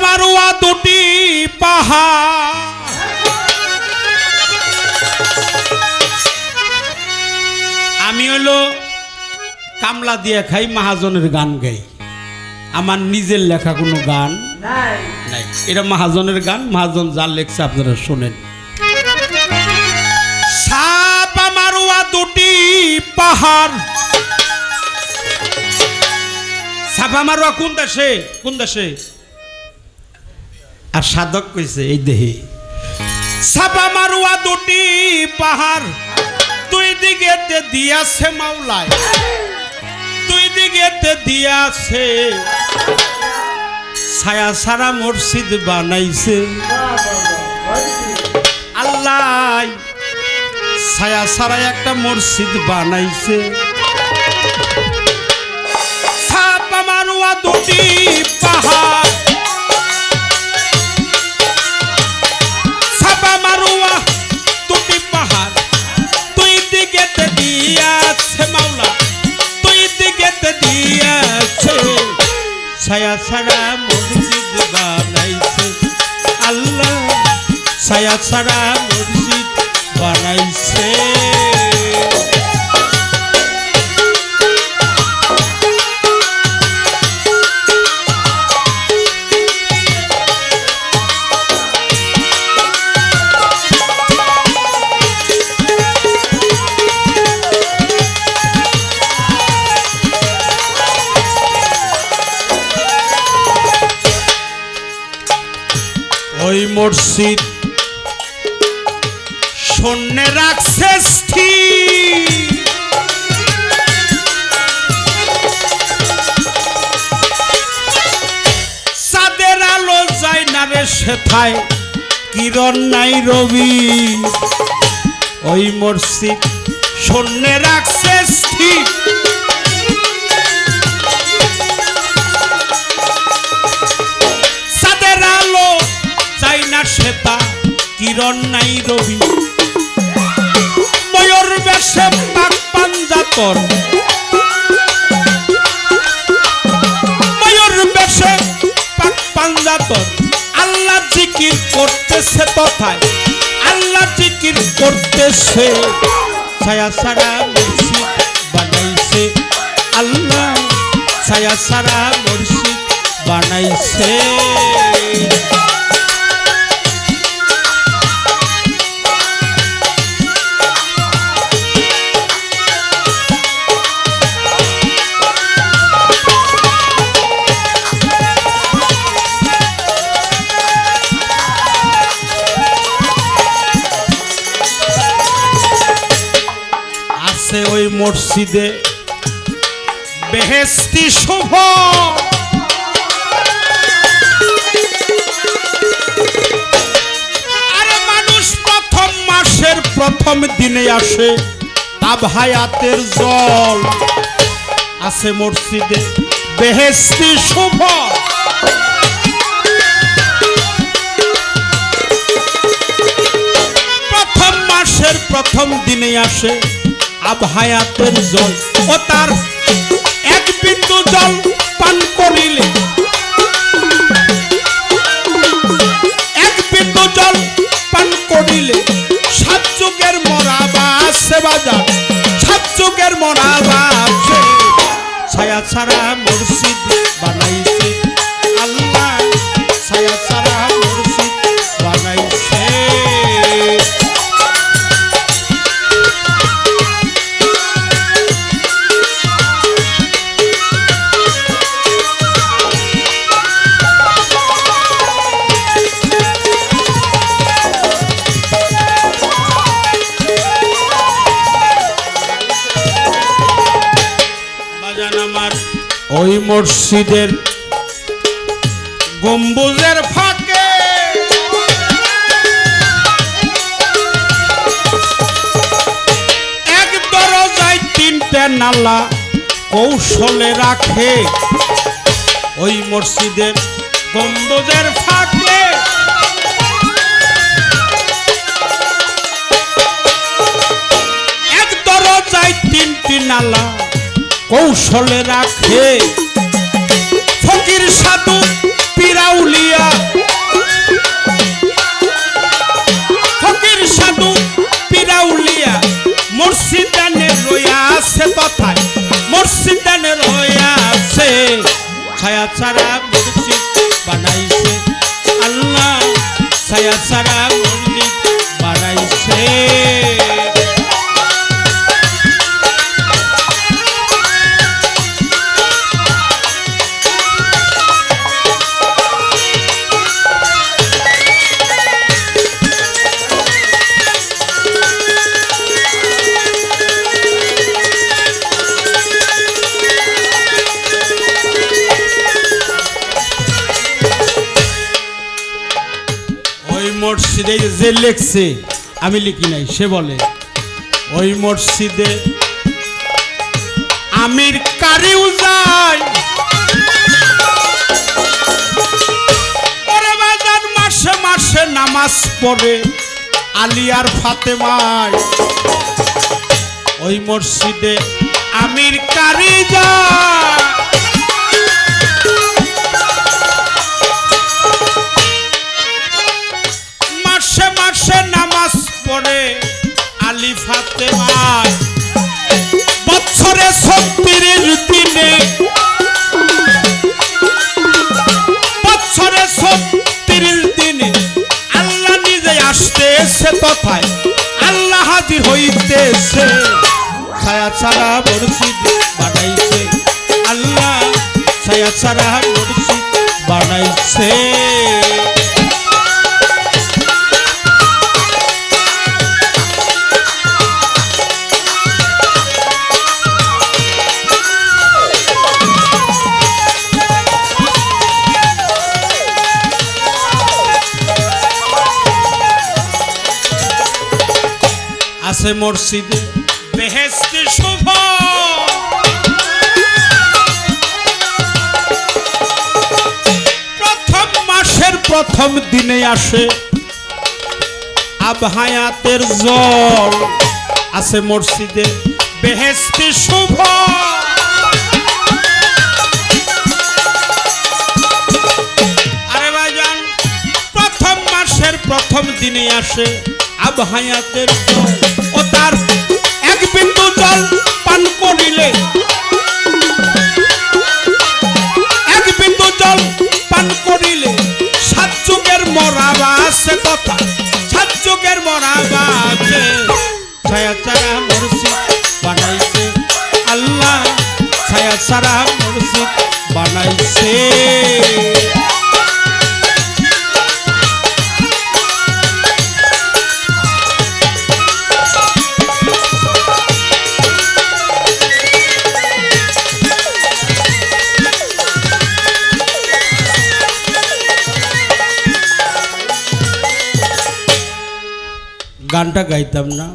মারুয়া দুটি পাহাড় আমি হলো কামলা দিয়ে খাই মহাজনের গান গাই আমার নিজের লেখা কোনো গান নাই এটা মহাজনের গান মহাজন যা লেখছে আপনারা শোনেন সাপা মারুয়া দুটি পাহাড় সাপা মারুয়া কোন দেশে আর সাধক কইছে এই দেহে সাপা মারুয়া দুটি পাহাড় দুই দিকেতে দিয়াছে মাওলায় দুই দিকেতে দিয়াছে ছায়া সারা মসজিদ বানাইছে আল্লাহ ছায়া সারা একটা মসজিদ বানাইছে সাপা মারুয়া দুটি পাহাড় সাপা মারুয়া দুটি পাহাড় দুই দিকেতে দিয়াছে মাওলা দুই দিকেতে দিয়াছে ছায়া ছাড়া মসজিদ বানাইছে আল্লাহ ছায়া ছাড়া মসজিদ বানাইছে ওই মসজিদ শূন্যে রাখছে স্থির চাঁদের আলো যায় না রে সেথায় কিরণ নাই রবি ওই মসজিদ শূন্যে রাখছে স্থির চাঁদের আলো যায় না সেতা কিরণ নাই রবি ময়ূর বেশে পাক পাঞ্জাতর ময়ূর বেশে পাক পাঞ্জাতর আল্লাহ জিকির করতেছে তথায় আল্লাহ জিকির করতেছে ছায়া সারা মসজিদ বানাইছে আল্লাহ ছায়া সারা মসজিদ বানাইছে ওই মসজিদে বেহেশতি শুভ আরে মানুষ প্রথম মাসের প্রথম দিনে আসে তাবহায়াতের জল আছে মসজিদে বেহেশতি শুভ প্রথম মাসের প্রথম দিনে আসে আবহায়াতের জল ও তার এক বিন্দু জল পান করিলে এক বিন্দু জল পান করিলে সাত যুগের মরাবা আছে বাজার সাত যুগের মরাবা আছে ছায়া ছাড়া মসজিদ বানাইছে আল্লাহ ছায়া ছাড়া মসজিদ বানাইছে ওই মসজিদের গম্বুজের ফাঁকে এক দরজায় তিনটে নালা কৌশলে রাখে ওই মসজিদের গম্বুজের ফাঁকে এক দরজায় তিনটি নালা কৌশলে রাখে ফকির সাধু পীর পিরাউলিয়া ফকির সাধু পিরাউলিয়া মুর্শিদানে রইয়া আছে তথায় মুর্শিদানে রইয়া আছে ছায়া ছাড়া মুর্শিদ বানাইছে আল্লাহ ছায়া ছাড়া মুর্শিদ বানাইছে মসজিদে যে লেখছে আমি লিখি নাই সে বলে ওই মসজিদে আমির কারিও যায় ওরে বাজার মাসে মাসে নামাজ পড়ে আলিয়ার ফাতেমায় ওই মসজিদে আমির কারি যায় নামাজ পড়ে আলী ফাতেমায় বছরে 36 দিনে বছরে 36 দিনে আল্লাহ নিজে আসতেছে তথায় আল্লাহ হাজির হইতেছে ছায়া ছাড়া মুর্শিদ বানাইছে আল্লাহ ছায়া ছাড়া মুর্শিদ বানাইছে আছে মসজিদে বেহেশতে শুভ প্রথম মাসের প্রথম দিনে আসে আবহায়াতের জল আছে মসজিদে বেহেশতে শুভ আরে ভাইজান প্রথম মাসের প্রথম দিনে আসে আবহায়াতের জল ও তার এক বিন্দু জল পান করিলে এক বিন্দু জল পান করিলে 7 যুগের মরাবা আছে কথা 7 যুগের মরাবা আছে ছায়া ছাড়া মুর্শিদ বানাইছে আল্লাহ ছায়া ছাড়া মুর্শিদ বানাইছে গানটা গাইতাম না